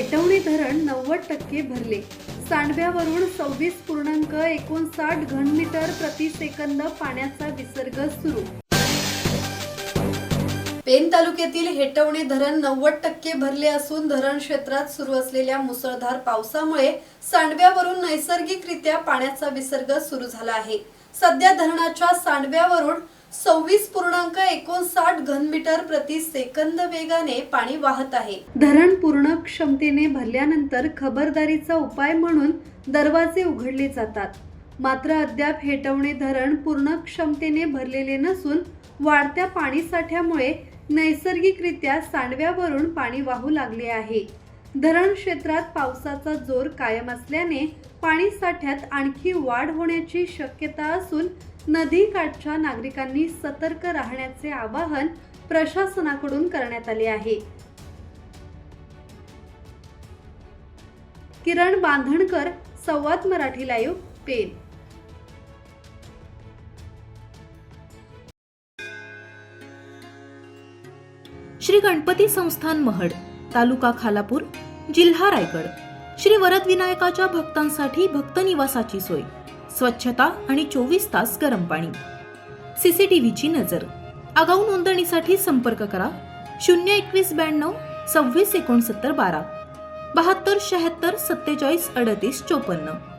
हेटवणे धरण 90% भरले. सांडव्यावरून 26.59 घनमीटर प्रति सेकंद पाण्याचा विसर्ग सुरू. पेन तालुक्यातील हेटवणे धरण 90% भरले असून धरण क्षेत्रात सुरू असलेल्या मुसळधार पावसामुळे सांडव्यावरून नैसर्गिकरित्या पाण्याचा विसर्ग सुरू झाला आहे. सध्या धरणाच्या सांडव्यावरून 26.59 घनमीटर प्रति सेकंद वेगाने पाणी वाहत आहे. धरण पूर्ण क्षमतेने भरल्यानंतर खबरदारीचा उपाय म्हणून दरवाजे उघडले जातात. मात्र अद्याप हेटवणे धरण पूर्ण क्षमतेने भरलेले नसून वाढत्या पाणीसाठ्यामुळे नैसर्गिकरित्या सांडव्यावरून पाणी वाहू लागले आहे. धरण क्षेत्रात पावसाचा जोर कायम असल्याने पाणी साठ्यात आणखी वाढ होण्याची शक्यता असून नदी काठच्या नागरिकांनी सतर्क राहण्याचे आवाहन प्रशासनाकडून करण्यात आले आहे. किरण बांधणकर, संवाद मराठी लाईव्ह, पेन. श्री गणपती संस्थान महड, तालुका खालापूर, जिल्हा रायगड. श्री वरद विनायकाच्या भक्तांसाठी भक्त निवासाची सोय, स्वच्छता आणि 24 तास गरम पाणी. सीसीटीव्हीची नजर. आगाऊ नोंदणीसाठी संपर्क करा 02192 26 69 12 72 76 47 38 54.